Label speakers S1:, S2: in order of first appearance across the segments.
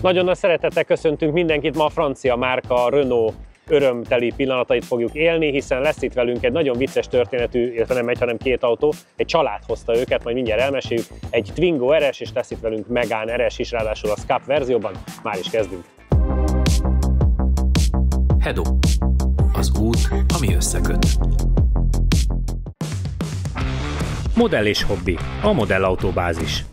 S1: Nagyon nagy szeretettel köszöntünk mindenkit, ma a francia márka Renault örömteli pillanatait fogjuk élni, hiszen lesz itt velünk egy nagyon vicces történetű, illetve nem egy, hanem két autó. Egy család hozta őket, majd mindjárt elmeséljük. Egy Twingo RS, és lesz itt velünk Megane RS is, ráadásul a SCAP verzióban. Már is kezdünk.
S2: Hedo. Az út, ami összeköt.
S3: Modell és hobbi. A modellautóbázis.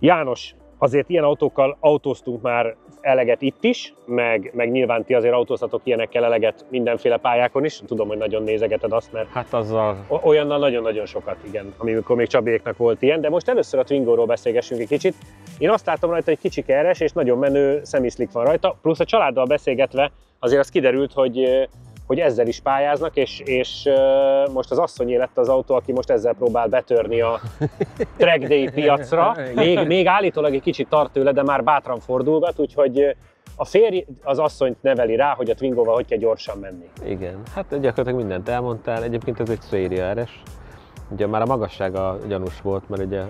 S1: János, azért ilyen autókkal autóztunk már eleget itt is, meg nyilván ti azért autóztatok ilyenekkel eleget mindenféle pályákon is. Tudom, hogy nagyon nézegeted azt, mert
S4: hát azzal
S1: olyannal nagyon-nagyon sokat, igen, amikor még Csabiéknak volt ilyen. De most először a Twingo-ról beszélgessünk egy kicsit. Én azt látom rajta, hogy kicsi RS és nagyon menő semi-slick van rajta, plusz a családdal beszélgetve azért az kiderült, hogy ezzel is pályáznak, és most az asszonyé lett az autó, aki most ezzel próbál betörni a track day piacra. Még állítólag egy kicsit tart tőle, de már bátran fordulgat, úgyhogy a férj az asszonyt neveli rá, hogy a Twingoval hogy kell gyorsan menni.
S4: Igen, hát gyakorlatilag mindent elmondtál. Egyébként ez egy Serie RS. Ugye már a magassága gyanús volt, mert ugye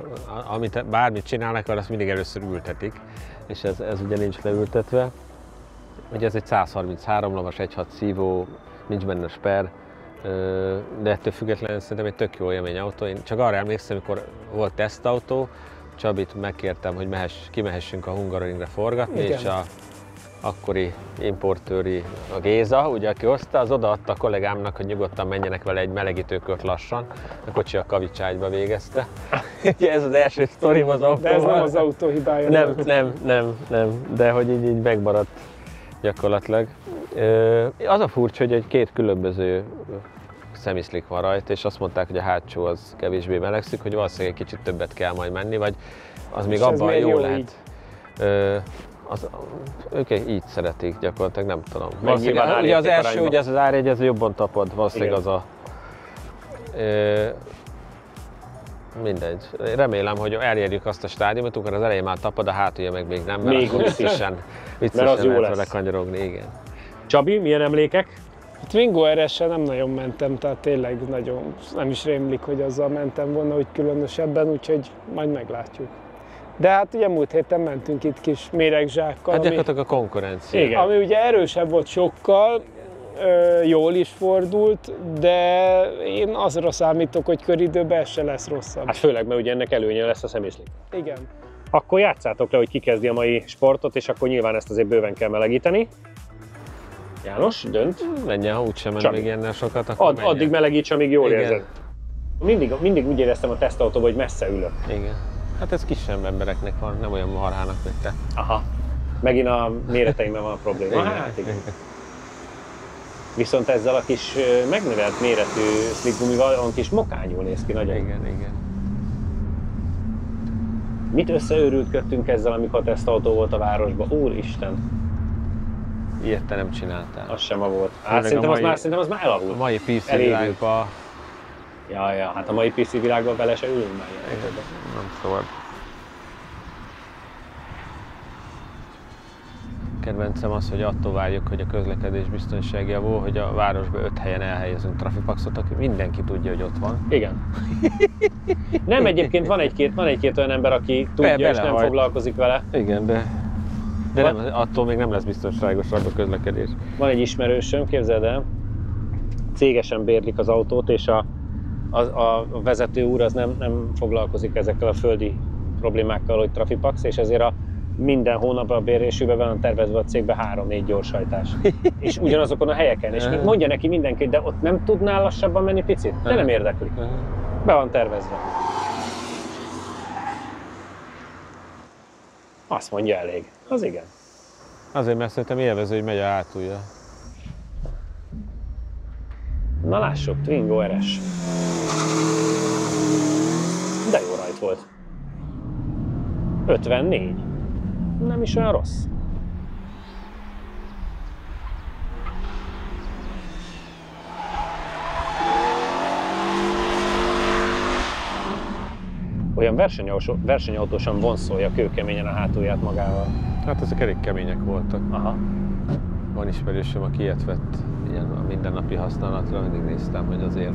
S4: bármit csinálnak, azt mindig először ültetik, és ez ugye nincs leültetve. Ugye ez egy 133 lovas, 1.6 szívó, nincs benne sper, de ettől függetlenül szerintem egy tök jó élmény autó. Én csak arra emlékszem, amikor volt tesztautó, Csabit megkértem, hogy kimehessünk a Hungaroringre forgatni, igen. És a akkori importőri, a Géza, ugye, aki hozta, az odaadta a kollégámnak, hogy nyugodtan menjenek vele egy melegítőkört lassan. A kocsi a kavicságyba végezte. Ez az első sztorim az autóval.
S5: De ez nem az autó hibája.
S4: Nem, de hogy így megmaradt gyakorlatilag. Az a furcsa, hogy egy két különböző semi-slick van rajta, és azt mondták, hogy a hátsó az kevésbé melegszik, hogy valószínűleg egy kicsit többet kell majd menni, vagy az még abban jó lehet. Ők így szeretik gyakorlatilag, nem tudom. Ugye az első, ugye ez az árjegy, ez jobban tapad, valószínűleg az a... mindegy. Remélem, hogy elérjük azt a stádiumot, amikor az elején már tapad, a hátulja meg még nem, mert viccesen lehet vele kanyarogni, igen.
S1: Csabi, milyen emlékek?
S5: A Twingo RS-sel nem nagyon mentem, tehát tényleg nagyon nem is rémlik, hogy azzal mentem volna úgy különösebben, úgyhogy majd meglátjuk. De hát ugye múlt héten mentünk itt kis méregzsákkal.
S4: Hát gyakorlatilag a konkurencia.
S5: Igen. Ami ugye erősebb volt sokkal, jól is fordult, de én azra számítok, hogy köridőben ez se lesz rosszabb.
S1: Hát főleg, mert ugye ennek előnye lesz a semi-slick.
S5: Igen.
S1: Akkor játszátok le, hogy ki kezdi a mai sportot, és akkor nyilván ezt azért bőven kell melegíteni. János, dönt.
S4: Menjen, ha úgysem menj még ilyennel sokat, akkor
S1: addig melegíts, amíg jól érzed. Mindig úgy éreztem a tesztautóban, hogy messze ülök.
S4: Igen. Hát ez kisebb embereknek van, nem olyan marhának, mint te.
S1: Aha. Megint a méreteimben van a probléma.
S4: Igen.
S1: Hát igen. Viszont ezzel a kis megnövelt méretű slickgumival olyan kis mokányul néz ki nagyon.
S4: Igen.
S1: Mit összeőrültködtünk ezzel, amikor tesztautó volt a városban? Úristen!
S4: Ilyet te nem csináltál.
S1: Az sem ma volt. Hát szerintem az már elavult.
S4: A mai PC világban...
S1: Ja, hát a mai PC világban bele se ülünk már ilyen.
S4: Nem szabad. Kedvencem az, hogy attól várjuk, hogy a közlekedés biztonság javul, hogy a városban 5 helyen elhelyezünk trafipaxot, aki mindenki tudja, hogy ott van.
S1: Igen. Nem, egyébként van egy-két olyan ember, aki tudja és nem foglalkozik vele.
S4: Igen, de nem, attól még nem lesz biztonságosabb a közlekedés.
S1: Van egy ismerősöm, képzeld el, cégesen bérlik az autót, és a vezető úr az nem foglalkozik ezekkel a földi problémákkal, hogy trafipax, és ezért minden hónapban a bérlésűben van tervezve a cégbe 3-4 gyorshajtás. És ugyanazokon a helyeken. És mondja neki mindenki, de ott nem tudnál lassabban menni picit? De nem érdekli. Be van tervezve. Azt mondja elég. Az igen.
S4: Azért, mert szerintem élvező, hogy megy a hátulja.
S1: Na lássuk, Twingo RS. De jó rajt volt. 54. Nem is olyan rossz. olyan versenyautósan vonszolja kőkeményen a hátulját magával.
S4: Hát ezek elég kemények voltak.
S1: Aha.
S4: Van ismerősöm, aki ilyet vett ilyen a mindennapi használatra, mindig néztem, hogy azért.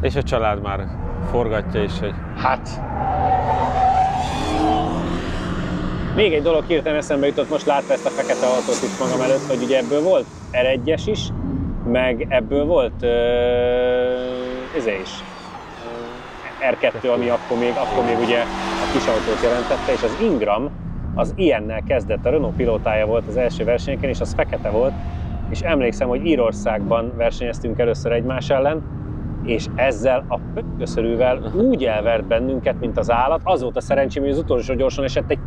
S4: És a család már forgatja is, hogy...
S1: Hát... Még egy dolog hirtelen eszembe jutott, most látva ezt a fekete autót itt magam előtt, hogy ugye ebből volt R1-es is, meg ebből volt R2, ami akkor még ugye a kis autót jelentette, és az Ingram az ilyennel kezdett, a Renault pilótája volt az első versenyeken, és az fekete volt, és emlékszem, hogy Írországban versenyeztünk először egymás ellen, és ezzel a pökköszörűvel úgy elvert bennünket, mint az állat. Az volt a szerencsém, hogy az utolsó gyorsan esett egy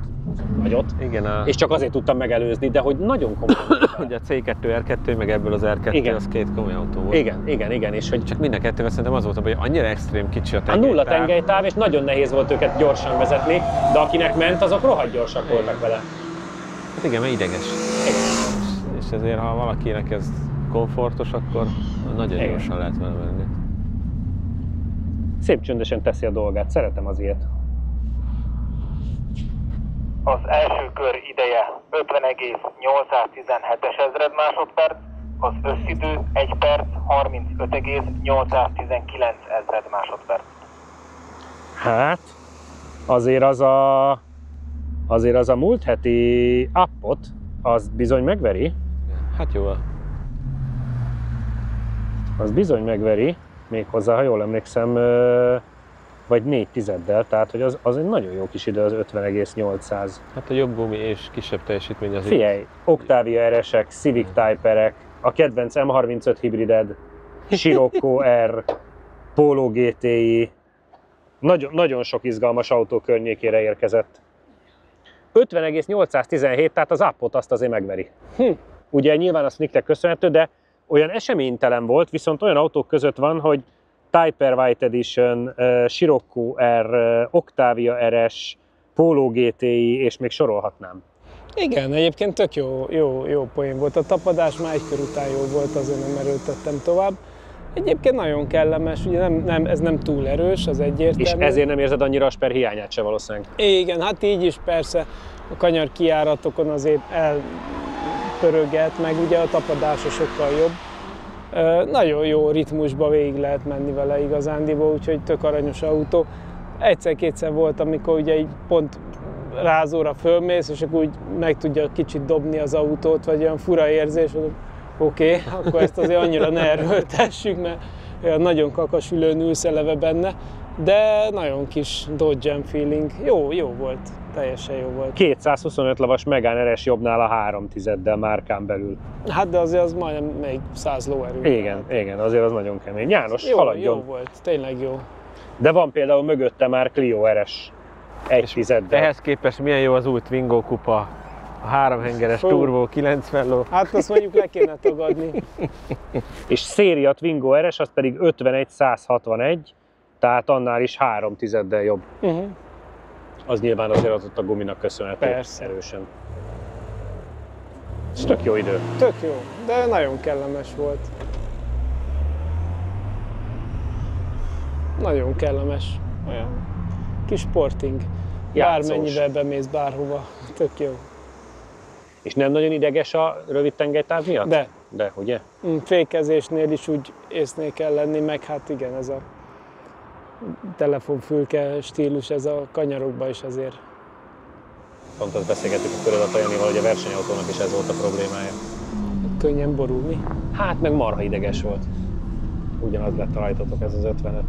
S1: nagyot,
S4: igen,
S1: és csak azért tudtam megelőzni, de hogy nagyon komoly.
S4: Ugye a C2, R2, meg ebből az R2,
S1: igen.
S4: Az két komoly autó volt.
S1: Igen, és hogy
S4: Csak mind a kettővel szerintem az volt, hogy annyira extrém kicsi a
S1: a
S4: tengelytáv.
S1: nulla tengelytáv, és nagyon nehéz volt őket gyorsan vezetni, de akinek ment, azok rohadt gyorsak voltak vele.
S4: Hát igen, mert ideges.
S1: Igen.
S4: És ezért, ha valakinek ez komfortos, akkor nagyon
S1: Igen.
S4: gyorsan lehet vele menni.
S1: Szép csöndesen teszi a dolgát, szeretem az ilyet.
S6: Az első kör ideje 50,817 ezred másodperc, az összidő 1 perc 35,819 ezred másodperc.
S1: Hát, azért az a múlt heti appot, az bizony megveri.
S4: Hát jó.
S1: Az bizony megveri, méghozzá, ha jól emlékszem, vagy 4 tizeddel, tehát hogy az egy nagyon jó kis idő, az 50,800.
S4: Hát a jobb gumi és kisebb teljesítmény az
S1: Figyelj, Octavia RS-ek, Civic Type-erek, a kedvenc M35 hibrided, Scirocco R, Polo GTI, nagyon sok izgalmas autó környékére érkezett. 50,817, tehát az appot azt azért megveri. Ugye nyilván a Snicknek köszönhető, de olyan eseménytelen volt, viszont olyan autók között van, hogy Type R White Edition, Scirocco R, Octavia RS, Polo GTI, és még sorolhatnám.
S5: Igen, egyébként tök jó poén volt. A tapadás már egy kör után jó volt, azért nem erőltettem tovább. Egyébként nagyon kellemes, ugye ez nem túl erős, az egyértelmű.
S1: És ezért nem érzed annyira a sper hiányát se valószínűleg.
S5: Igen, hát így is persze a kanyar kijáratokon azért elpöröget, meg ugye a tapadása sokkal jobb. Nagyon jó ritmusba végig lehet menni vele igazándiból, úgyhogy tök aranyos autó. Egyszer-kétszer volt, amikor ugye így pont rázóra fölmész, és akkor úgy meg tudja kicsit dobni az autót, vagy olyan fura érzés, hogy oké, akkor ezt azért annyira ne erőltessük, mert olyan nagyon kakasülőn ülsz eleve benne, de nagyon kis Dodge feeling. Jó volt, teljesen jó volt.
S1: 225 lovas Megane RS jobbnál a 3 tizeddel márkán belül.
S5: Hát de azért az majdnem még 100 lóerő.
S1: Igen, azért az nagyon kemény. János, haladjon.
S5: Jó volt, tényleg jó.
S1: De van például mögötte már Clio RS 1 tizeddel.
S4: Ehhez képest milyen jó az új Twingo kupa, a 3 hengeres turbo 90 ló.
S5: Hát azt mondjuk le kéne tagadni.
S1: És széria Twingo RS, az pedig 51-161, tehát annál is 3 tizeddel jobb. Az nyilván azért az ott a guminak köszönhető.
S5: Persze.
S1: Erősen. Ez tök jó idő.
S5: Tök jó, de nagyon kellemes volt. Nagyon kellemes, olyan kis sporting.
S1: Játszós.
S5: Bármennyivel bemész bárhova, tök jó.
S1: És nem nagyon ideges a rövid tengelytáv miatt?
S5: De.
S1: De, ugye?
S5: Fékezésnél is úgy észnél kell lenni, meg hát igen, ez a telefonfülke stílus, ez a kanyarokban is azért.
S1: Pont azt beszélgettük a Körödat Janival, hogy a versenyautónak is ez volt a problémája.
S5: Könnyen borulni.
S1: Hát meg marha ideges volt. Ugyanaz lett rajtatok ez az 55.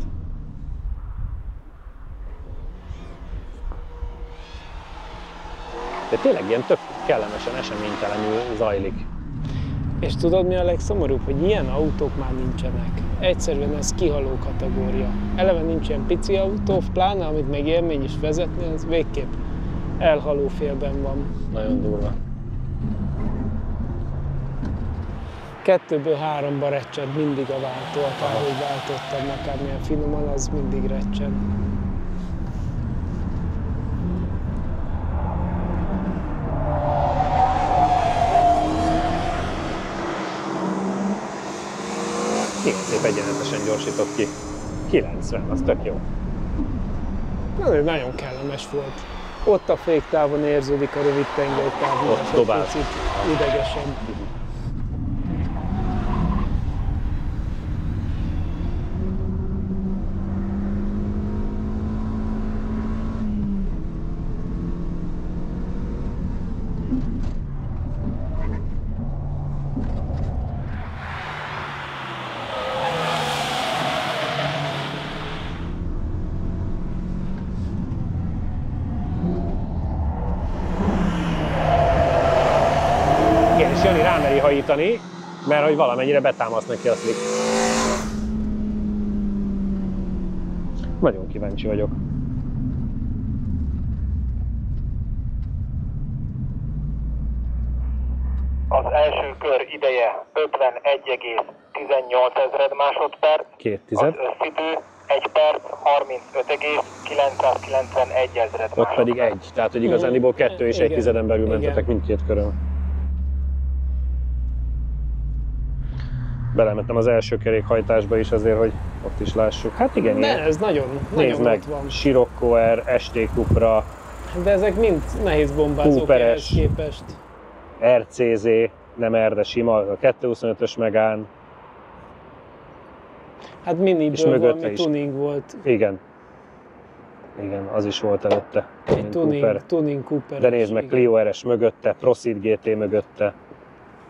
S1: De tényleg ilyen tök kellemesen, eseménytelenül zajlik.
S5: És tudod mi a legszomorúbb, hogy ilyen autók már nincsenek. Egyszerűen ez kihaló kategória. Eleve nincs ilyen pici autó, pláne amit még élmény is vezetni, az végképp elhaló félben van.
S1: Nagyon durva.
S5: 2-ből 3-ba recsed mindig a váltó, akárhogy váltottam, akármilyen finoman, az mindig recsed.
S1: egyenletesen gyorsított ki. 90, az tök jó.
S5: Nagyon kellemes volt. Ott a féktávon érződik a rövid tengelytávon.
S1: Ott dobál.
S5: Picit idegesebb.
S1: És Jani rámeri hajítani, mert hogy valamennyire betámaszt neki a slick. Nagyon kíváncsi vagyok.
S6: Az első kör ideje 51,18 másodperc.
S1: 2
S6: Az összidő 1 perc 35,991 másodperc.
S1: Ott pedig 1, tehát hogy igazániból 2 és 1
S5: Igen.
S1: tizeden belül
S5: Igen.
S1: mentetek mindkét körön. Belementem az első kerékhajtásba is azért, hogy ott is lássuk. Hát igen,
S5: De
S1: ilyen.
S5: ez nagyon
S1: Nézd meg,
S5: ott van.
S1: Scirocco R, ST Cupra,
S5: De ezek mind nehéz bombázók
S1: Cooperes.
S5: ehhez képest.
S1: RCZ, nem R, de sima, a 225-ös Megán.
S5: Hát miniből
S1: mögötte
S5: valami
S1: is.
S5: tuning volt.
S1: Igen. Igen, az is volt előtte.
S5: Egy tuning Cooper.
S1: De nézd meg, Clio RS mögötte, Proceed GT mögötte,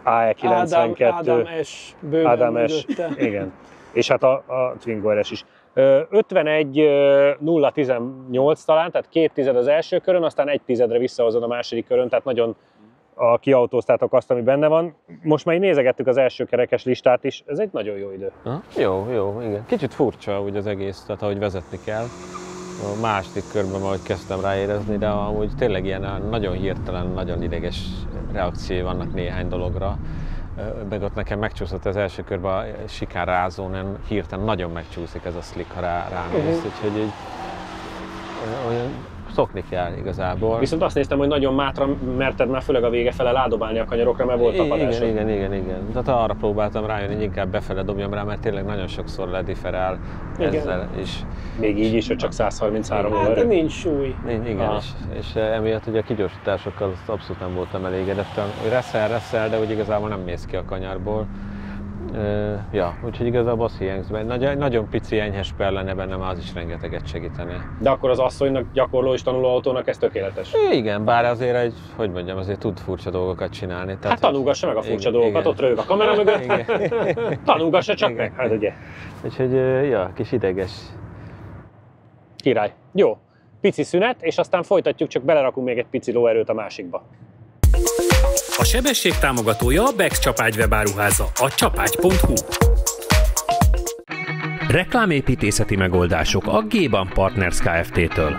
S1: AE92,
S5: Ádám S. bőven
S1: Ádám S.
S5: mögötte.
S1: Igen. És hát a Twingo RS is. 51.018 talán, tehát 2 tized az első körön, aztán 1 tizedre visszahozod a második körön, tehát nagyon kiautóztátok azt, ami benne van. Most már így nézegettük az első kerekes listát is, ez egy nagyon jó idő.
S4: Jó, igen. Kicsit furcsa úgy az egész, tehát ahogy vezetni kell. A második körben majd kezdtem ráérezni, de amúgy tényleg ilyen nagyon hirtelen, nagyon ideges reakciói vannak néhány dologra. Meg ott nekem megcsúszott az első körben a sikán rázón, hirtelen nagyon megcsúszik ez a slick, ha rámész, úgyhogy így olyan szokni kell igazából.
S1: Viszont azt néztem, hogy nagyon mátra merted már főleg a vége fele ládobálni a kanyarokra, mert volt tapadás.
S4: Igen. Tehát arra próbáltam rájönni, hogy inkább befele dobjam rá, mert tényleg nagyon sokszor lediferál ezzel is.
S1: Még így is, hogy csak 133
S5: Hát, de
S1: lóerő.
S5: nincs súly.
S4: Igen, és emiatt ugye a kigyorsításokkal abszolút nem voltam elégedett. Reszel, de úgy igazából nem mész ki a kanyarból. Ja, úgyhogy igazából az hiányzik. Nagyon pici enyhes per lenne benne, már az is rengeteget segíteni.
S1: De akkor az asszonynak, gyakorló és tanuló autónak ez tökéletes.
S4: Igen, bár azért azért tud furcsa dolgokat csinálni. Tehát,
S1: Hát tanulgassa meg a furcsa dolgokat,
S4: igen.
S1: ott röhög a kamera mögött.
S4: Igen.
S1: Tanulgassa csak
S4: Igen.
S1: meg, hát ugye.
S4: Úgyhogy, ja, kis ideges.
S1: Király. Jó, pici szünet, és aztán folytatjuk, csak belerakunk még egy pici lóerőt a másikba.
S3: A sebesség támogatója a Bex Csapágy webáruháza, a csapágy.hu. Reklámépítészeti megoldások a G-Ban Partners Kft-től.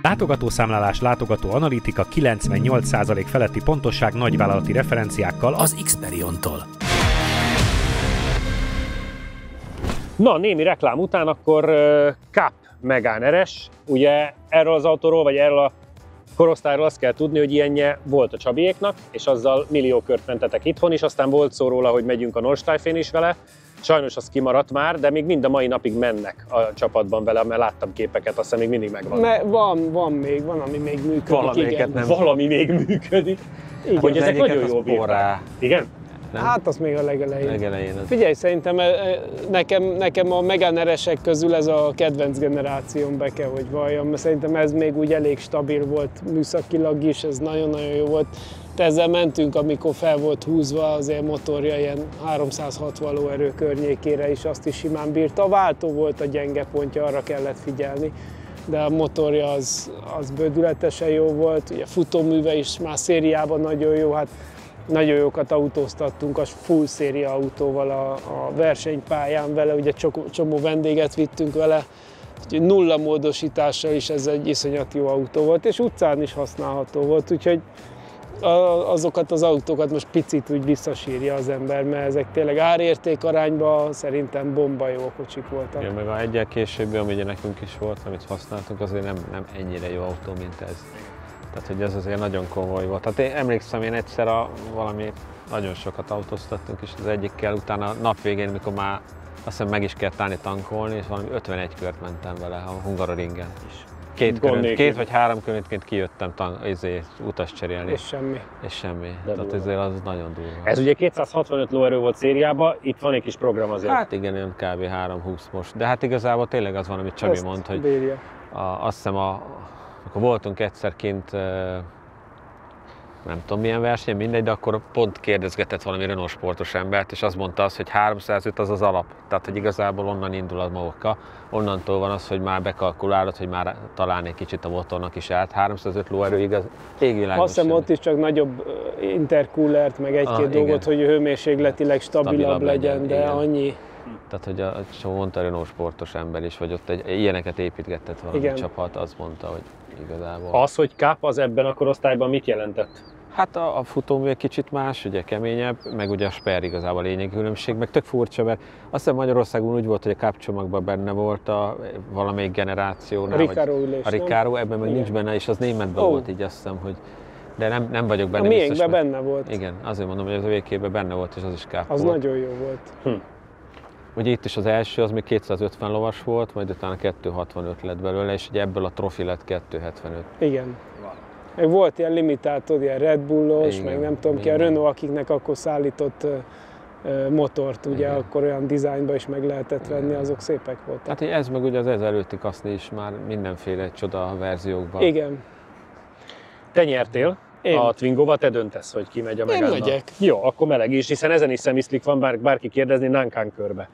S3: Látogatószámlálás, látogatóanalitika, 98% feletti pontosság nagyvállalati referenciákkal az Xperion-tól.
S1: Na, némi reklám után akkor Cup Megane RS. Ugye erről az autóról, vagy erről a korosztályról azt kell tudni, hogy ilyenje volt a Csabiéknak, és azzal millió kört mentetek itthon is, aztán volt szó róla, hogy megyünk a Nordschleifen is vele. Sajnos az kimaradt már, de még mind a mai napig mennek a csapatban vele, mert láttam képeket, azt hiszem még mindig megvan.
S5: Van, ami még működik. Igen.
S1: Valami még működik.
S5: Igen.
S1: Hogy ezek
S4: Egyiket
S1: nagyon
S4: az
S1: jól bírták.
S4: porrá.
S1: Igen?
S4: Nem?
S5: Hát az még a legelején.
S4: Legelején az.
S5: Figyelj, szerintem nekem a Megane RS-ek közül ez a kedvenc generációm, be kell, hogy valljam, mert szerintem ez még úgy elég stabil volt műszakilag is, ez nagyon-nagyon jó volt. De ezzel mentünk, amikor fel volt húzva, azért motorja ilyen 360 lóerő környékére is, azt is simán bírta. A váltó volt a gyenge pontja, arra kellett figyelni, de a motorja az bődületesen jó volt, ugye futóműve is már szériában nagyon jó, hát nagyon jókat autóztattunk a full széria autóval a versenypályán vele, ugye csomó vendéget vittünk vele, úgyhogy nulla módosítással is ez egy iszonyat jó autó volt, és utcán is használható volt, úgyhogy azokat az autókat most picit úgy visszasírja az ember, mert ezek tényleg árérték arányban szerintem bomba jó kocsik voltak.
S4: Igen, meg a egyel későbbi, ami ugye nekünk is volt, amit használtunk, azért nem ennyire jó autó, mint ez. Tehát, hogy ez azért nagyon komoly volt. Tehát én emlékszem, én egyszer valami nagyon sokat autóztattunk, és az egyikkel utána a nap végén, mikor már azt hiszem meg is kellett állni tankolni, és valami 51 kört mentem vele a Hungaroringen is.
S1: Gond
S4: Két vagy három körönként kijöttem utas cserélni.
S5: És semmi.
S4: És semmi.
S1: De
S4: Tehát
S1: durva.
S4: ezért az nagyon durva.
S1: Ez ugye 265 lóerő volt szériában, itt van egy kis program azért.
S4: Hát igen, olyan kb. 320 most. De hát igazából tényleg az van, amit Csabi
S5: Ezt
S4: mond, hogy
S5: bírja.
S4: azt hiszem, akkor voltunk egyszer kint, nem tudom milyen verseny, mindegy, de akkor pont kérdezgetett valami Renault sportos embert, és azt mondta azt, hogy 305 az az alap. Tehát, hogy igazából onnan indul a móka, onnantól van az, hogy már bekalkulálod, hogy már talán egy kicsit a motornak is állt. 305 lóerő igaz, égvilágos.
S5: Azt hiszem ott is csak nagyobb intercoolert, meg egy-két dolgot, hogy hőmérségletileg stabilabb legyen, de
S4: igen.
S5: annyi.
S4: Tehát, hogy a csomó mondta Renault sportos ember is, vagy ott ilyeneket építgetett valami
S5: Igen.
S4: csapat, azt mondta, hogy igazából.
S1: Az, hogy Cup az ebben a korosztályban mit jelentett?
S4: Hát a futómű egy kicsit más, ugye keményebb, meg ugye a Sper igazából a lényegi különbség, meg tök furcsa, mert azt hiszem Magyarországon úgy volt, hogy a Cup csomagban benne volt valamelyik generációnál.
S5: A Recaro ülés,
S4: a Recaro, ebben meg
S5: Igen.
S4: nincs benne, és az németben volt így, azt hiszem, hogy de nem vagyok benne
S5: A
S4: biztos.
S5: miénkben benne volt.
S4: Igen, azért mondom, hogy az a VK-ben benne volt, és az is Cup
S5: Az
S4: volt.
S5: nagyon jó volt.
S4: Ugye itt is az első, az még 250 lovas volt, majd utána 265 lett belőle, és ugye ebből a trofi lett 275.
S5: Igen. Meg volt ilyen limitáltod, ilyen Red Bullos,
S4: Igen,
S5: meg nem tudom ki, a
S4: igen.
S5: Renault, akiknek akkor szállított motort, ugye
S4: Igen.
S5: akkor olyan dizájnba is meg lehetett venni, azok szépek voltak.
S4: Hát ez meg ugye az előtti kaszni is már mindenféle csoda verziókban.
S5: Igen.
S1: Te nyertél
S5: Én.
S1: a Twingóval, te döntesz, hogy ki megy a Megane-nal.
S5: megyek.
S1: Jó, akkor meleg is, hiszen ezen is szemiszlik van, bárki kérdezni, Nankán körbe.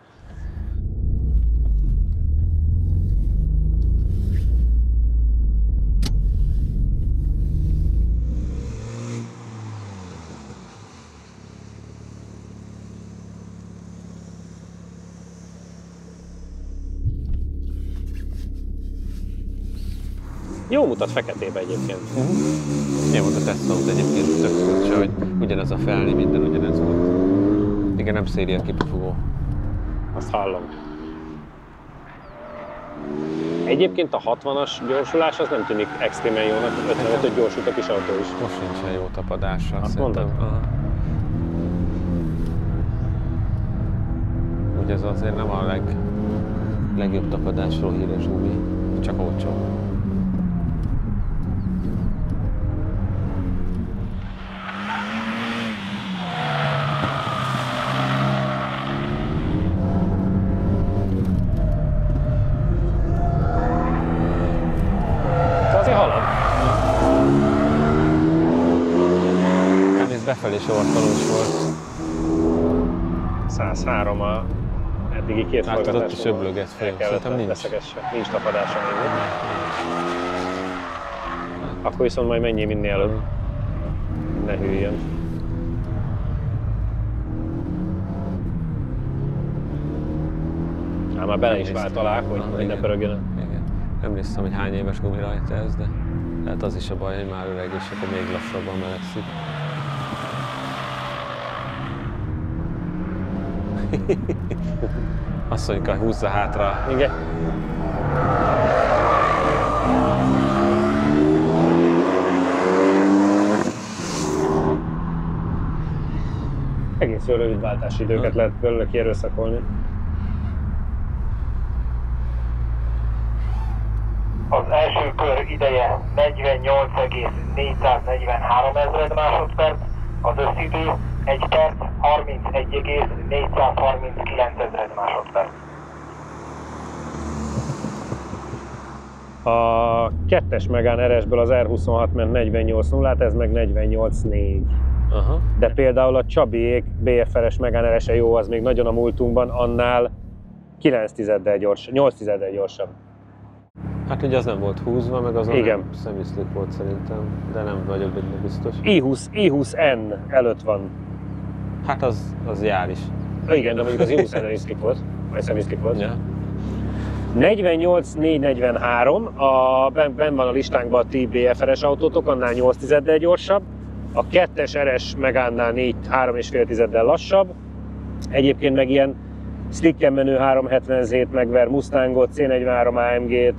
S1: Jó mutat feketébe egyébként.
S4: Én volt a tesztaut egyébként, tök furcsa, hogy ugyanez a felni, minden ugyanez volt. Igen, nem széria kipufogó.
S1: Azt hallom. Egyébként a 60-as gyorsulás az nem tűnik extrémen jónak, 55-öt gyorsult a kis autó is.
S4: Most nincsen jó tapadása.
S1: Azt
S4: szerintem.
S1: mondod?
S4: Aha. Ugye ez azért nem a legjobb tapadásról híres Zsubi, csak olcsó.
S1: De azért halad.
S4: Ez befelé sortolós volt.
S1: 103 a eddigi két
S4: Látod, ott
S1: forgatáson.
S4: is öblöget fel.
S1: El kellett
S4: Szerintem nincs.
S1: leszegesse. Nincs tapadása még. Akkor viszont majd menjél minél előbb. Ne hűljön. Már bele is vált alá, hogy
S4: Aha,
S1: minden
S4: igen.
S1: pörögjön.
S4: Igen. Nem néztem, hogy hány éves gumi rajta ez, de lehet az is a baj, hogy már öreg, és akkor még lassabban melegszik. Asszonyka, húzza hátra.
S1: Igen. Egész jó rövid váltási időket lehet belőle kierőszakolni.
S6: Az első kör ideje 48,443 ezred másodperc, az összidő 1 perc 31,439 ezred másodperc.
S1: A kettes Megane RS-ből az R26 ment 48.0-át, ez meg 48.4.
S4: Aha.
S1: De például a Csabiék BFR-es Megane RS-e jó, az még nagyon a múltunkban, annál 8 tizeddel gyorsabb.
S4: Hát ugye az nem volt húzva, meg azon
S1: Igen.
S4: nem szemiszlik volt szerintem, de nem vagyok benne biztos.
S1: i20N előtt van.
S4: Hát az jár is.
S1: Igen, de mondjuk az i20N is slip volt, vagy szemiszlik volt.
S4: Ja.
S1: 48.443, benn van a listánkban a ti BFR-es autótok, annál 8 tizeddel gyorsabb. A kettes RS Megane-nál 3,5 tizeddel lassabb. Egyébként meg ilyen slicken menő 370Z-t megver Mustangot, C43 AMG-t,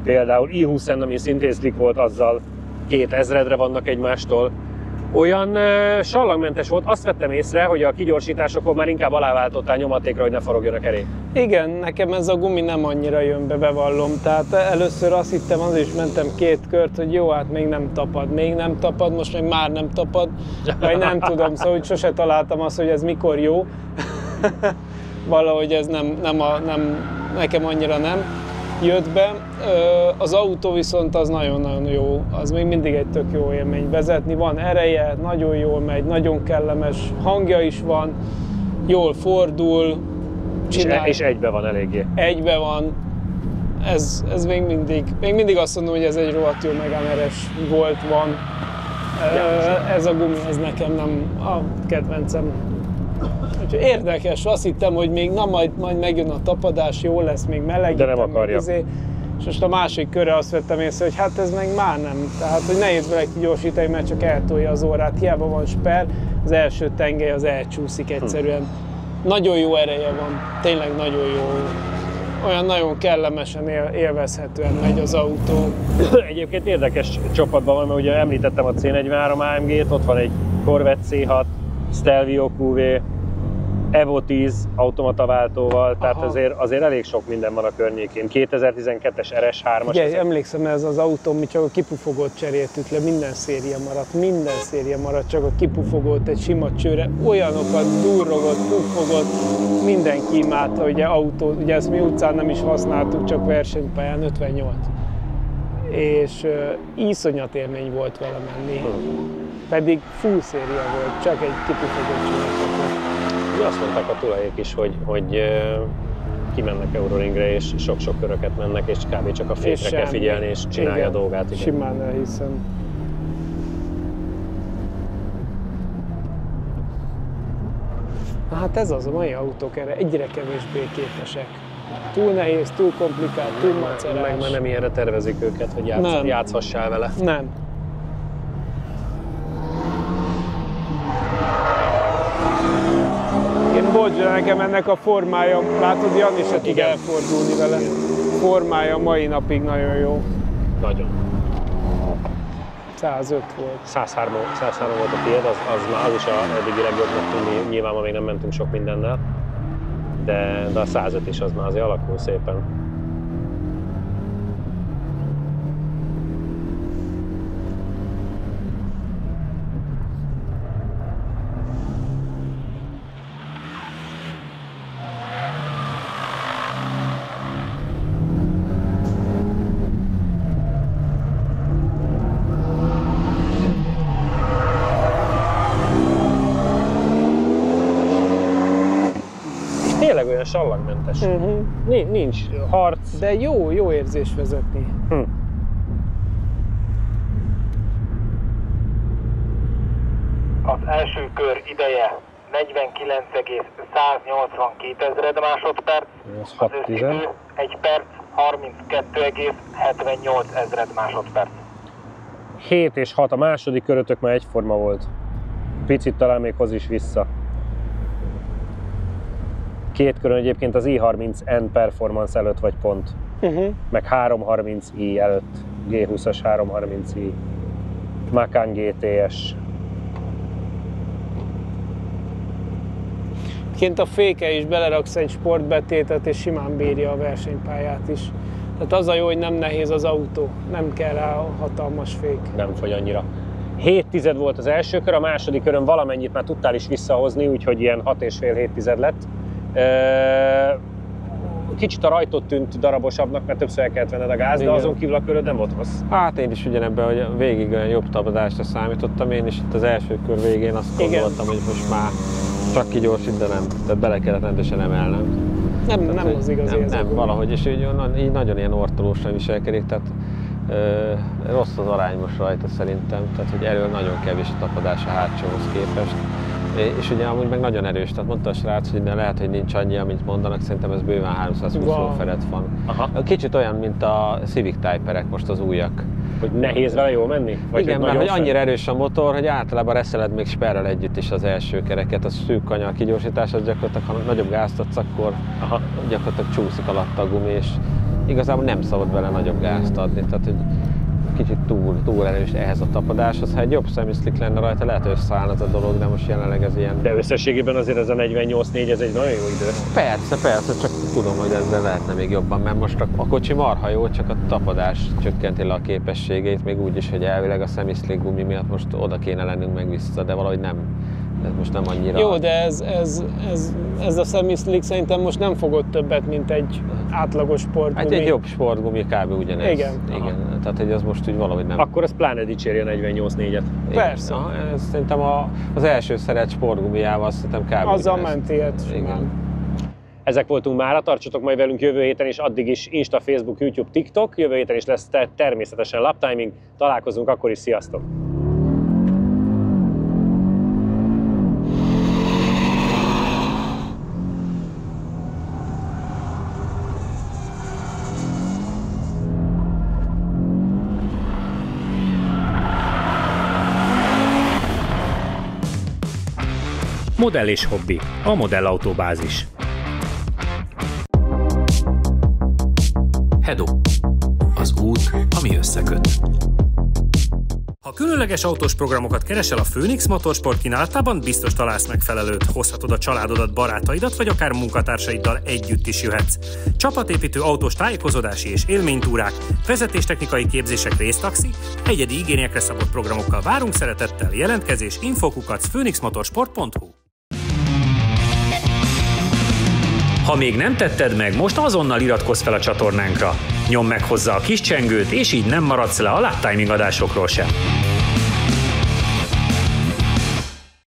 S1: például i20-en, ami szintén slick volt, azzal 2000-re vannak egymástól. Olyan sallagmentes volt, azt vettem észre, hogy a kigyorsításokon már inkább aláváltottál nyomatékra, hogy ne farogjon a kerék.
S5: Igen, nekem ez a gumi nem annyira jön be, bevallom. Tehát először azt hittem, az is mentem 2 kört, hogy jó, hát még nem tapad, most meg már nem tapad, vagy nem tudom, szóval hogy sose találtam azt, hogy ez mikor jó. Valahogy ez nem, nekem annyira nem jött be. Az autó viszont az nagyon-nagyon jó, az még mindig egy tök jó élmény vezetni, van ereje, nagyon jól megy, nagyon kellemes, hangja is van, jól fordul,
S1: És egybe van eléggé.
S5: Egybe van, ez még mindig azt mondom, hogy ez egy rohadt jó Megane RS volt, van. Ez a gumi, ez nekem nem a kedvencem. Úgyhogy érdekes, azt hittem, hogy még majd megjön a tapadás, jó lesz, még melegítem.
S1: De nem akarja.
S5: És most a másik körre azt vettem észre, hogy hát ez meg már nem. Tehát, hogy nehéz vele kigyorsítani, mert csak eltolja az órát. Hiába van sper, az első tengely az elcsúszik egyszerűen. Nagyon jó ereje van, tényleg nagyon jó. Olyan nagyon kellemesen, élvezhetően megy az autó.
S1: Egyébként érdekes csapatban van, mert ugye említettem a C43 AMG-t, ott van egy Corvette C6, Stelvio QV, Evo 10 automataváltóval, tehát azért elég sok minden van a környékén. 2012-es RS3-as.
S5: Ugye, emlékszem, ez az autó, mi csak a kipufogót cseréltük le, minden széria maradt, csak a kipufogót egy sima csőre, olyanokat durrogott, puffogott, mindenki imádta, ugye autó, ugye ezt mi utcán nem is használtuk, csak versenypályán, 58. És iszonyat élmény volt vele menni, pedig full széria volt, csak egy kipufogót csináltak.
S1: Azt mondták a tulajék is, hogy kimennek Euroringre, és sok-sok köröket mennek, és kb. Csak a fékre kell figyelni, és csinálja a dolgát. Igen.
S5: Simán elhiszem. Hát ez az, a mai autók erre egyre kevésbé képesek. Túl nehéz, túl komplikált, túl macerás.
S1: Meg már nem ilyenre tervezik őket, hogy játszhassál vele.
S5: Nem. Bocs, nekem ennek a formája, látod, Jani se tud elfordulni vele. Formája mai napig nagyon jó.
S1: Nagyon.
S5: 105 volt.
S1: 103 volt a tiéd, az is a eddigi legjobb, nyilván ma még nem mentünk sok mindennel, de a 105 is az már azért alakul szépen. Tényleg olyan sallagmentes. Nincs harc.
S5: De jó érzés vezetni.
S6: Az első kör ideje 49,182 ezred másodperc, az összidő 1 perc 32,78 ezred másodperc.
S1: 7 és 6, a második körötök már egyforma volt. Picit talán még hoz is vissza. Két körön egyébként az i30N Performance előtt vagy pont. Meg 330i előtt. G20-as 330i. Macan GTS.
S5: Kint a féke is, beleraksz egy sportbetétet és simán bírja a versenypályát is. Tehát az a jó, hogy nem nehéz az autó, nem kell rá hatalmas fék.
S1: Nem fogy annyira. 7 volt az első kör, a második körön valamennyit már tudtál is visszahozni, úgyhogy ilyen 6,5-7 lett. Kicsit a rajtot tűnt darabosabbnak, mert többször el kellett venned a gáz, de azon kívül a köröd nem volt rossz.
S4: Hát én is ugyanebben, hogy végig olyan jobb tapadásra számítottam, én is itt az első kör végén azt gondoltam, hogy most már csak kigyorsít, de nem. Tehát bele kellett rendesen emelnem.
S5: Nem az igazi ez.
S4: Nem, valahogy, és így nagyon ilyen ortolósan viselkedik, tehát rossz az arány most rajta szerintem, tehát hogy elől nagyon kevés a tapadás a hátsóhoz képest. És ugye amúgy meg nagyon erős, tehát mondta a srác, hogy lehet, hogy nincs annyi, amit mondanak, szerintem ez bőven 320 ló felett van. Aha. Kicsit olyan, mint a Civic Type-erek most az újak.
S1: Hogy nehéz vele jól menni?
S4: Vagy igen, mert hogy annyira erős a motor, hogy általában reszeled még sperrel együtt is az első kereket, a szűk kanyar kigyorsítás, az gyakorlatilag, ha nagyobb gázt adsz, akkor gyakorlatilag csúszik alatt a gumi, és igazából nem szabad vele nagyobb gázt adni. Tehát, hogy kicsit túl erős ehhez a tapadáshoz. Ha egy jobb semi-slick lenne rajta, lehet, hogy összeállna az a dolog, de most jelenleg ez ilyen...
S1: De összességében azért ez a 48-4, ez egy nagyon jó idő.
S4: Persze, csak tudom, hogy ezzel lehetne még jobban, mert most a kocsi marha jó, csak a tapadás csökkenti le a képességét, még úgy is, hogy elvileg a semi-slick gumi miatt most oda kéne lennünk meg vissza, de valahogy nem. Ez most nem annyira...
S5: Jó, de ez a semi-slick szerintem most nem fogott többet, mint egy átlagos sportgumi.
S4: Hát egy jobb sportgumi kb. Ugyanez.
S5: Igen.
S4: Tehát, hogy az most úgy valahogy nem...
S1: Akkor az pláne dicséri a 48-4-et.
S5: Persze.
S4: Ez szerintem az első szeret sportgumijával szerintem kb.
S5: Azzal ment ilyet.
S4: Igen.
S1: Ezek voltunk mára, tartsatok majd velünk jövő héten is, addig is Insta, Facebook, YouTube, TikTok. Jövő héten is lesz természetesen laptiming. Találkozunk akkor is, sziasztok!
S3: Modell és hobbi, a Modellautóbázis.
S2: Hedo. Az út, ami összeköt.
S3: Ha különleges autós programokat keresel a Phoenix Motorsport kínálatában, biztos találsz megfelelőt. Hozhatod a családodat, barátaidat, vagy akár munkatársaiddal együtt is jöhetsz. Csapatépítő autós tájékozódási és élménytúrák, vezetéstechnikai képzések, résztaxi, egyedi igényekre szabott programokkal várunk szeretettel. Jelentkezés info@phoenixmotorsport.hu. Ha még nem tetted meg, most azonnal iratkozz fel a csatornánkra. Nyomd meg hozzá a kis csengőt, és így nem maradsz le a laptiming adásokról sem.